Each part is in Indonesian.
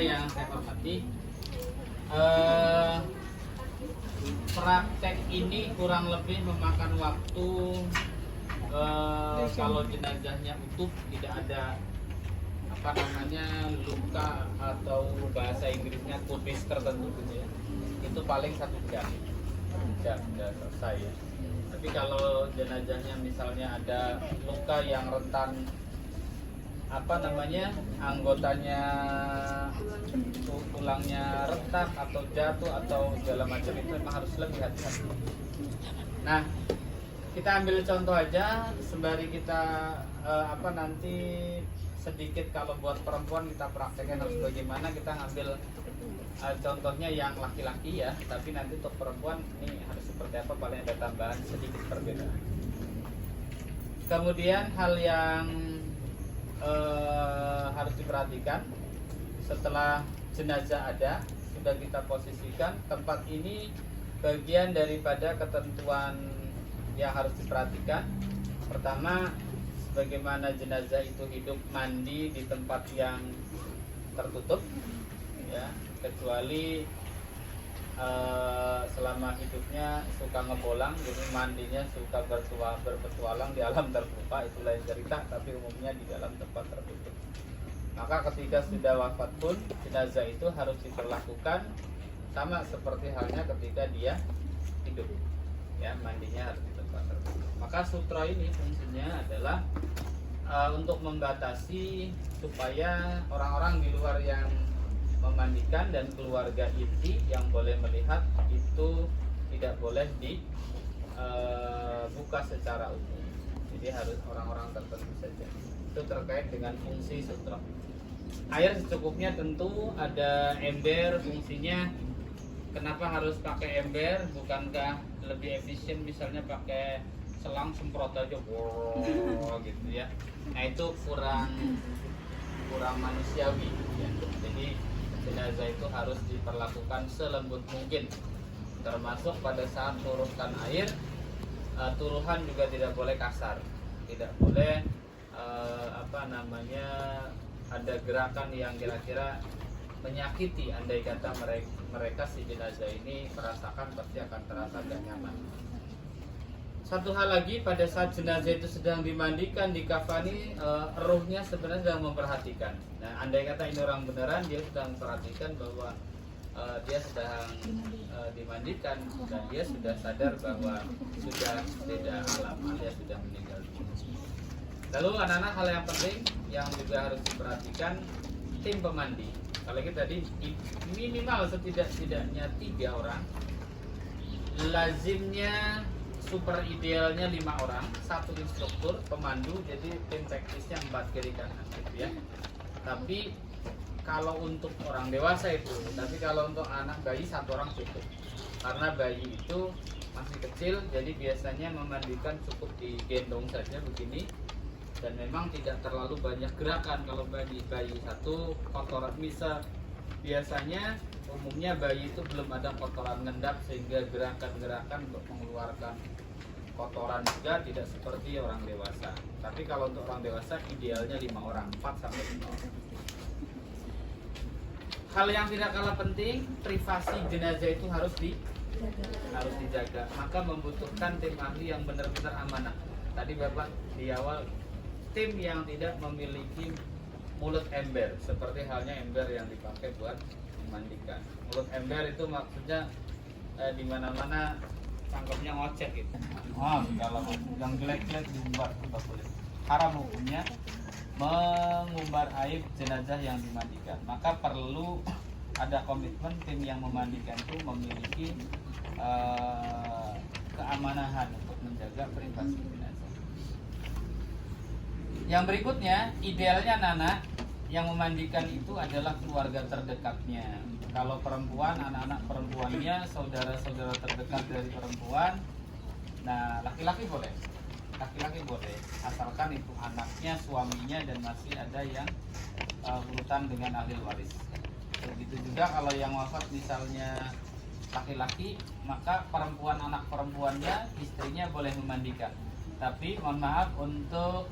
yang saya hormati, praktek ini kurang lebih memakan waktu kalau jenazahnya utuh, tidak ada apa namanya luka atau bahasa Inggrisnya kudis tertentu gitu ya, itu paling 1 jam sudah selesai ya. Tapi kalau jenazahnya misalnya ada luka yang rentan apa namanya anggotanya tulangnya retak atau jatuh atau segala macam, itu memang harus lebih hati-hati. Nah, kita ambil contoh aja sembari kita nanti sedikit kalau buat perempuan kita praktekkan harus bagaimana. Kita ngambil contohnya yang laki-laki ya, tapi nanti untuk perempuan ini harus seperti apa, paling ada tambahan sedikit perbedaan. Kemudian hal yang harus diperhatikan setelah jenazah ada, sudah kita posisikan tempat ini, bagian daripada ketentuan yang harus diperhatikan. Pertama, bagaimana jenazah itu hidup mandi di tempat yang tertutup ya, kecuali selama hidupnya suka ngebolang, jadi mandinya suka berpetualang di alam terbuka, itu lain cerita, tapi umumnya di dalam tempat tertutup. Maka ketika sudah wafat pun jenazah itu harus diperlakukan sama seperti halnya ketika dia hidup ya, mandinya harus di tempat tertutup. Maka sutra ini fungsinya adalah untuk membatasi supaya orang-orang di luar yang memandikan dan keluarga inti yang boleh melihat itu tidak boleh dibuka secara umum. Jadi harus orang-orang tertentu saja. Itu terkait dengan fungsi sutra. Air secukupnya tentu, ada ember fungsinya. Kenapa harus pakai ember? Bukankah lebih efisien misalnya pakai selang semprot aja, wow, gitu ya? Nah itu kurang manusiawi ya. Jadi jenazah itu harus diperlakukan selembut mungkin, termasuk pada saat turunkan air. Turuhan juga tidak boleh kasar, tidak boleh ada gerakan yang kira-kira menyakiti. Andai kata mereka si jenazah ini merasakan, pasti akan terasa gak nyaman. Satu hal lagi, pada saat jenazah itu sedang dimandikan, dikafani, ruhnya sebenarnya sedang memperhatikan. Nah, andai kata ini orang beneran, dia sedang memperhatikan bahwa dia sedang dimandikan dan dia sudah sadar bahwa sudah beda alam, alias sudah meninggal. Lalu anak-anak, hal yang penting yang juga harus diperhatikan, tim pemandi. Kalau kita tadi minimal setidak-tidaknya 3 orang, lazimnya super idealnya 5 orang, 1 instruktur pemandu, jadi tim teknisnya 4 kiri kanan gitu ya. Tapi kalau untuk orang dewasa itu, tapi kalau untuk anak bayi 1 orang cukup, karena bayi itu masih kecil, jadi biasanya memandikan cukup digendong saja begini, dan memang tidak terlalu banyak gerakan. Kalau bayi 1 kotoran bisa, biasanya umumnya bayi itu belum ada kotoran ngendap, sehingga gerakan-gerakan untuk mengeluarkan kotoran juga tidak seperti orang dewasa. Tapi kalau untuk orang dewasa idealnya 5 orang, 4 sampai 5 orang. Hal yang tidak kalah penting, privasi jenazah itu harus dijaga. Maka membutuhkan tim ahli yang benar-benar amanah. Tadi Bapak di awal, tim yang tidak memiliki mulut ember, seperti halnya ember yang dipakai buat memandikan. Mulut ember itu maksudnya di mana-mana cangkemnya ngocek gitu. Kalau yang jelek-jelek diumbar, tidak boleh. Haram hukumnya mengumbar aib jenazah yang dimandikan. Maka perlu ada komitmen tim yang memandikan itu memiliki keamanahan untuk menjaga privasi jenazah. Yang berikutnya, idealnya anak-anak yang memandikan itu adalah keluarga terdekatnya. Kalau perempuan, anak-anak perempuannya, saudara-saudara terdekat dari perempuan. Nah, laki-laki boleh, asalkan itu anaknya, suaminya, dan masih ada yang berurutan dengan ahli waris. Begitu juga kalau yang wafat misalnya laki-laki, maka perempuan, anak perempuannya, istrinya boleh memandikan. Tapi mohon maaf, untuk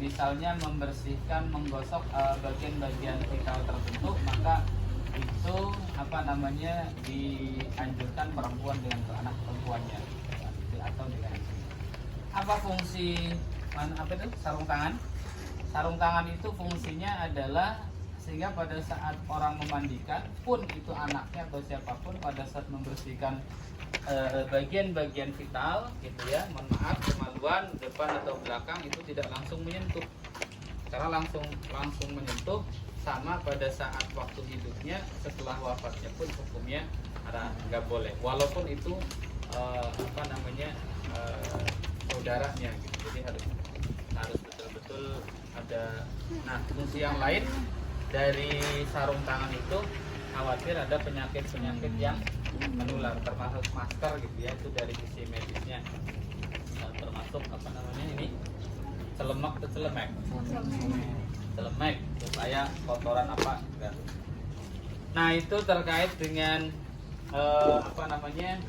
misalnya membersihkan, menggosok bagian-bagian vital tertentu, maka itu apa namanya dianjurkan perempuan dengan ke anak perempuannya atau dengan apa fungsi apa itu sarung tangan? Sarung tangan itu fungsinya adalah sehingga pada saat orang memandikan pun itu anaknya atau siapapun pada saat membersihkan bagian-bagian vital gitu ya, mohon maaf kemaluan depan atau belakang itu tidak langsung menyentuh, karena langsung menyentuh sama pada saat waktu hidupnya, setelah wafatnya pun hukumnya nggak boleh, walaupun itu apa namanya saudaranya gitu. Jadi harus betul-betul ada. Nah, fungsi yang lain dari sarung tangan itu khawatir ada penyakit-penyakit yang menular, termasuk masker gitu ya, itu dari sisi medisnya. Termasuk apa namanya ini celemek atau celemek supaya kotoran apa enggak. Nah, itu terkait dengan apa namanya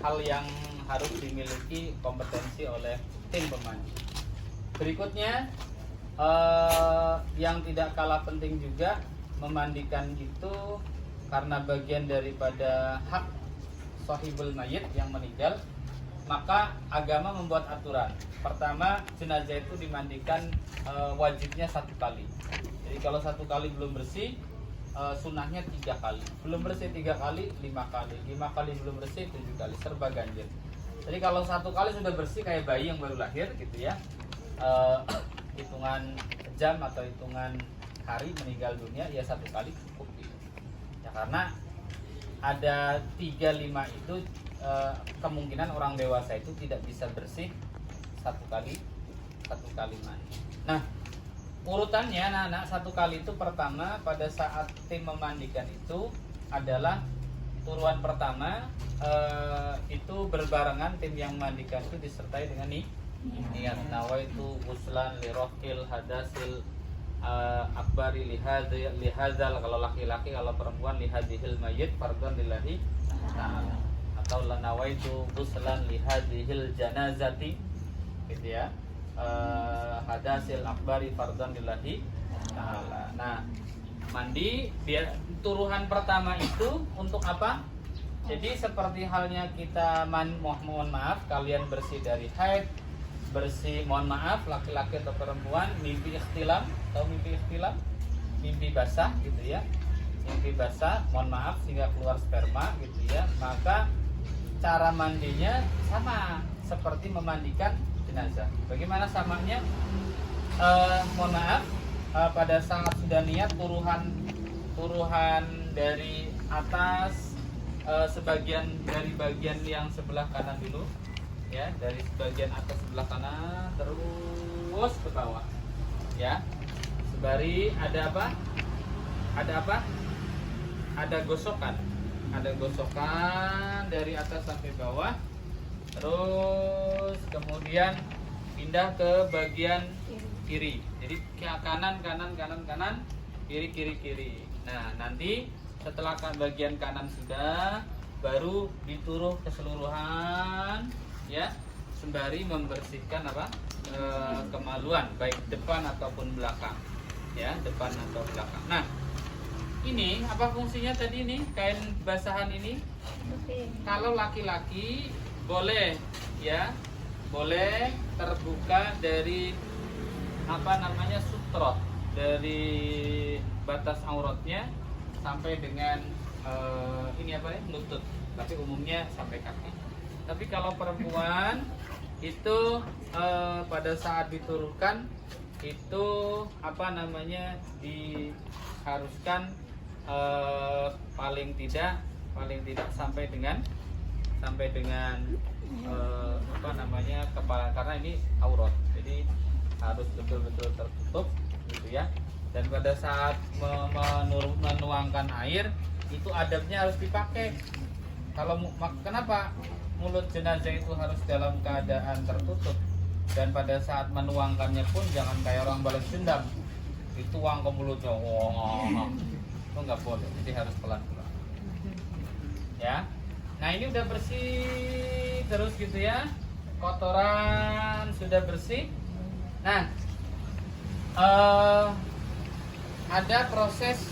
hal yang harus dimiliki kompetensi oleh tim pemandi. Berikutnya yang tidak kalah penting juga, memandikan itu karena bagian daripada hak sahibul mayit yang meninggal, maka agama membuat aturan. Pertama, jenazah itu dimandikan wajibnya 1 kali. Jadi kalau 1 kali belum bersih, sunnahnya 3 kali. Belum bersih 3 kali, 5 kali. 5 kali belum bersih, 7 kali. Serba ganjil. Jadi kalau 1 kali sudah bersih kayak bayi yang baru lahir gitu ya, hitungan jam atau hitungan hari meninggal dunia, ya 1 kali cukup gitu. Ya karena ada 3-5 itu kemungkinan orang dewasa itu tidak bisa bersih 1 kali mandi. Nah, urutannya anak-anak 1 kali itu pertama pada saat tim memandikan itu adalah turuan pertama itu berbarengan tim yang memandikan itu disertai dengan niat nawaitu uslan lirofil hadasil akbari lihazal kalau laki-laki, kalau perempuan lihadihil mayit fardhan lillahi ta'ala, atau lanawaitu uslan lihadihil janazati gitu ya, hadasil akbari fardhan lillahi ta'ala. Nah, mandi biar turuhan pertama itu untuk apa? Jadi seperti halnya kita mohon maaf kalian bersih dari haid, bersih mohon maaf laki-laki atau perempuan mimpi ikhtilam atau mimpi basah gitu ya, mimpi basah mohon maaf sehingga keluar sperma gitu ya, maka cara mandinya sama seperti memandikan jenazah. Bagaimana samanya? Mohon maaf pada saat sudah niat turuhan dari atas, sebagian dari bagian yang sebelah kanan dulu ya, dari bagian atas sebelah kanan terus ke bawah ya, sembari ada apa ada gosokan dari atas sampai bawah, terus kemudian pindah ke bagian kiri, jadi kanan kiri. Nah, nanti setelah bagian kanan sudah, baru dituruh keseluruhan ya, sembari membersihkan kemaluan baik depan ataupun belakang ya, depan atau belakang. Nah, ini apa fungsinya tadi ini kain basahan ini? Kalau laki-laki boleh ya, boleh terbuka dari apa namanya sutrot, dari batas auratnya sampai dengan ini apa ya, lutut, tapi umumnya sampai kaki. Tapi kalau perempuan itu pada saat diturunkan itu apa namanya diharuskan paling tidak sampai dengan apa namanya kepala, karena ini aurat, jadi harus betul-betul tertutup gitu ya. Dan pada saat menuangkan air itu adabnya harus dipakai. Kenapa mulut jenazah itu harus dalam keadaan tertutup, dan pada saat menuangkannya pun jangan kayak orang balas dendam dituang ke mulutnya, itu nggak boleh, jadi harus pelan-pelan ya. Nah, ini udah bersih terus gitu ya, kotoran sudah bersih. Nah, eh, ada proses.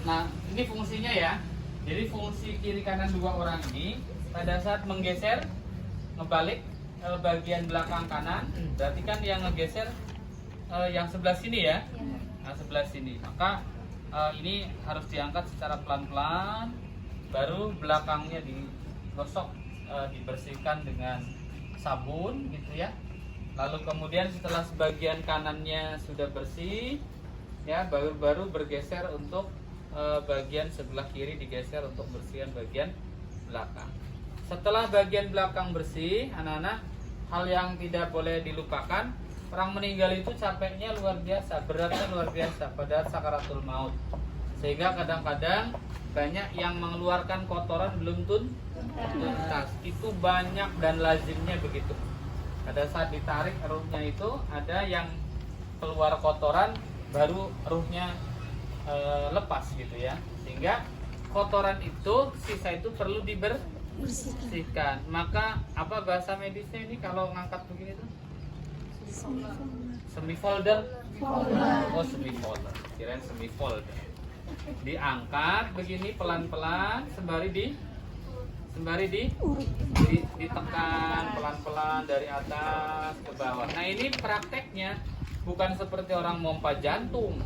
Nah, ini fungsinya ya. Jadi fungsi kiri kanan dua orang ini pada saat menggeser, ngebalik bagian belakang kanan, berarti kan yang ngegeser yang sebelah sini ya. Nah, sebelah sini. Maka ini harus diangkat secara pelan-pelan, baru belakangnya digosok, dibersihkan dengan sabun gitu ya. Lalu kemudian setelah sebagian kanannya sudah bersih, ya baru bergeser untuk bagian sebelah kiri digeser untuk bersihkan bagian belakang. Setelah bagian belakang bersih, anak-anak, hal yang tidak boleh dilupakan, orang meninggal itu capeknya luar biasa, beratnya luar biasa pada sakaratul maut. Sehingga kadang-kadang banyak yang mengeluarkan kotoran belum tuntas. Itu banyak dan lazimnya begitu. Pada saat ditarik ruhnya itu ada yang keluar kotoran, baru ruhnya lepas gitu ya. Sehingga kotoran itu, sisa itu perlu dibersihkan. Maka apa bahasa medisnya ini kalau ngangkat begini tuh? Semifolder. Oh, semifolder. Kirain semifolder. Diangkat begini pelan-pelan sembari ditekan pelan-pelan dari atas ke bawah. Nah, ini prakteknya bukan seperti orang mompa jantung.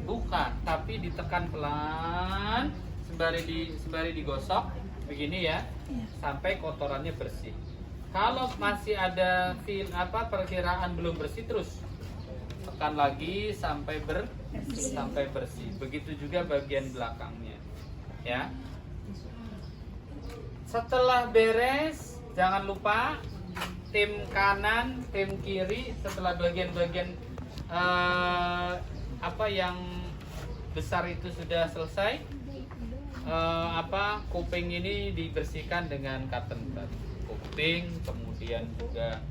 Bukan, tapi ditekan pelan sembari digosok begini ya, sampai kotorannya bersih. Kalau masih ada perkiraan belum bersih, terus tekan lagi sampai bersih. Begitu juga bagian belakangnya. Ya. Setelah beres, jangan lupa tim kanan, tim kiri setelah bagian-bagian yang besar itu sudah selesai, kuping ini dibersihkan dengan cotton bud. Kuping, kemudian juga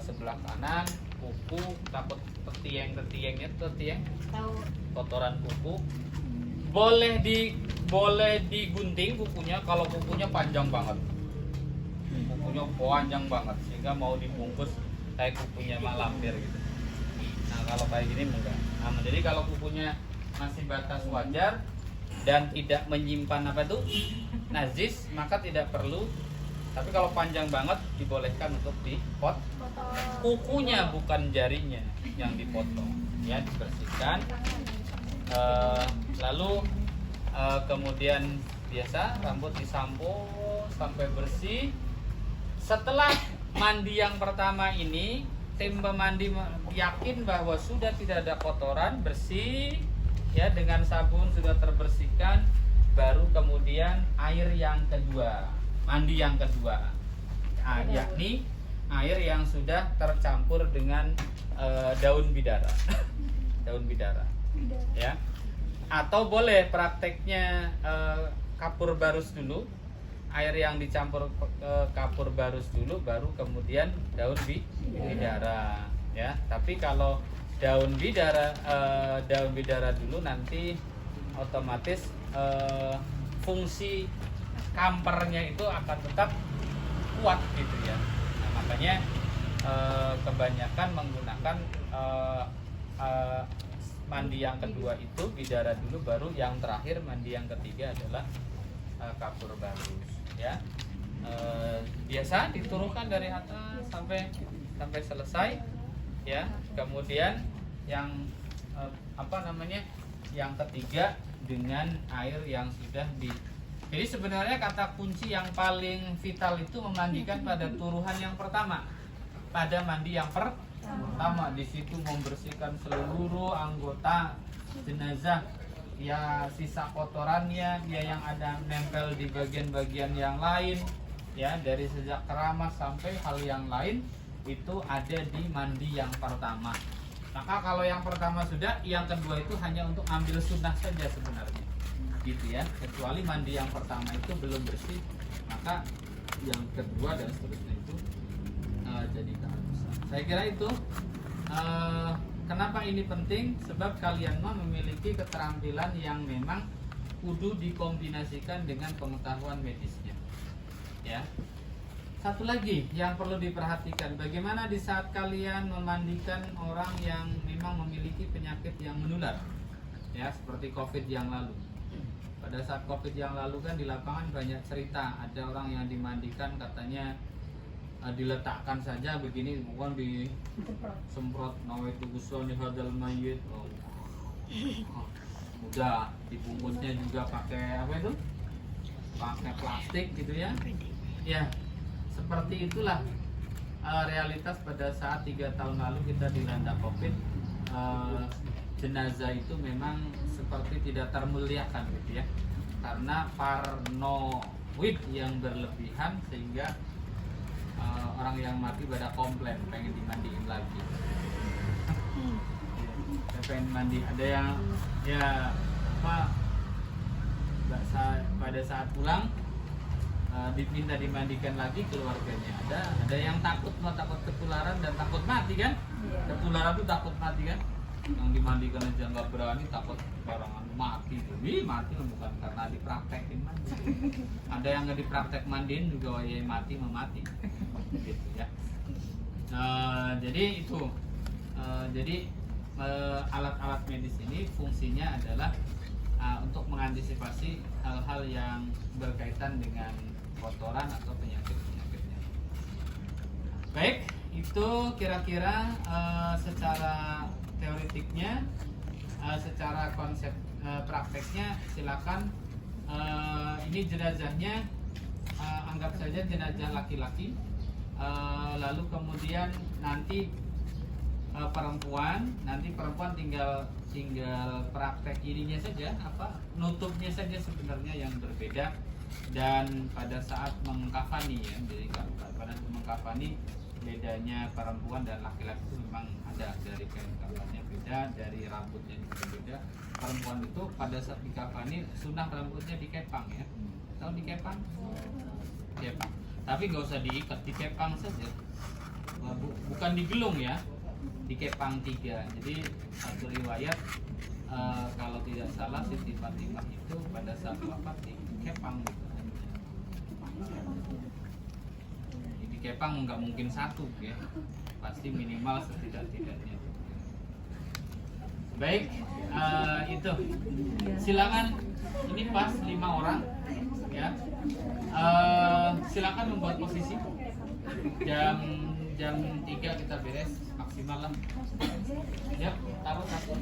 sebelah kanan, kuku, takut tetiengnya kotoran kuku. Boleh digunting kukunya kalau kukunya panjang banget. Kukunya panjang banget sehingga mau dibungkus kayak kukunya mak lampir gitu. Nah, kalau kayak gini enggak. Nah, jadi kalau kukunya masih batas wajar dan tidak menyimpan najis, maka tidak perlu. Tapi kalau panjang banget dibolehkan untuk dipotong. Kukunya bukan jarinya yang dipotong, ya dibersihkan. Lalu kemudian biasa rambut disampo sampai bersih. Setelah mandi yang pertama ini, tim pemandi yakin bahwa sudah tidak ada kotoran, bersih ya, dengan sabun sudah terbersihkan, baru kemudian air yang kedua, mandi yang kedua, yakni air yang sudah tercampur dengan daun bidara. Daun bidara ya, atau boleh prakteknya kapur barus dulu, air yang dicampur kapur barus dulu, baru kemudian daun bidara ya. Tapi kalau daun bidara dulu, nanti otomatis fungsi kampernya itu akan tetap kuat gitu ya. Nah, makanya kebanyakan menggunakan mandi yang kedua itu bidara dulu, baru yang terakhir mandi yang ketiga adalah kapur barus ya. Biasa diturunkan dari atas sampai selesai ya. Kemudian yang yang ketiga dengan air yang sudah jadi sebenarnya kata kunci yang paling vital itu memandikan pada turuhan yang pertama, pada mandi yang pertama. Di situ membersihkan seluruh anggota jenazah ya, sisa kotorannya ya yang ada nempel di bagian-bagian yang lain ya, dari sejak keramas sampai hal yang lain itu ada di mandi yang pertama. Maka kalau yang pertama sudah, yang kedua itu hanya untuk ambil sunnah saja sebenarnya gitu ya. Kecuali mandi yang pertama itu belum bersih, maka yang kedua dan seterusnya itu jadi keharusan. Saya kira itu kenapa ini penting, sebab kalian memiliki keterampilan yang memang kudu dikombinasikan dengan pengetahuan medisnya ya. Satu lagi yang perlu diperhatikan, bagaimana di saat kalian memandikan orang yang memang memiliki penyakit yang menular, ya seperti COVID yang lalu. Pada saat COVID yang lalu kan di lapangan banyak cerita, ada orang yang dimandikan katanya diletakkan saja begini, bukan disemprot nawaitu ghuslan hadal mayyit. Udah dibungkusnya juga pakai apa itu? Pakai plastik gitu ya. Ya, seperti itulah realitas pada saat 3 tahun lalu kita dilanda COVID. Jenazah itu memang seperti tidak termuliakan gitu ya, karena paranoid yang berlebihan sehingga orang yang mati pada komplain pengen dimandiin lagi. Pengen mandi, ada yang ya apa pada saat pulang diminta dimandikan lagi keluarganya, ada yang takut ketularan dan takut mati kan. Ketularan tuh takut mati kan, yang dimandikan aja nggak berani, takut barangan mati. Jadi mati bukan karena dipraktekin mandi. Ada yang nggak dipraktek mandiin juga ya mati memati gitu ya. Jadi itu alat-alat medis ini fungsinya adalah untuk mengantisipasi hal-hal yang berkaitan dengan kotoran atau penyakit-penyakitnya. Baik, itu kira-kira secara teoretiknya, secara konsep prakteknya silakan. Ini jenazahnya anggap saja jenazah laki-laki, lalu kemudian nanti perempuan tinggal praktek ininya saja, apa nutupnya saja sebenarnya yang berbeda. Dan pada saat mengkafani ya, jadi pada mengkafani bedanya perempuan dan laki-laki itu memang ada, dari kain kafannya beda, dari rambutnya juga beda. Perempuan itu pada saat dikafani sunnah rambutnya dikepang ya, tahu dikepang? Kepang, tapi nggak usah diikat, dikepang saja, bukan digelung ya, dikepang 3. Jadi satu riwayat kalau tidak salah Siti Fatimah itu pada saat wafat dikepang gitu. Dikepang nggak mungkin satu ya, pasti minimal setidak-tidaknya. Baik, itu silakan, ini pas 5 orang ya. Silakan membuat posisi. Jam 3 kita beres maksimal lah. Ya, taruh satu.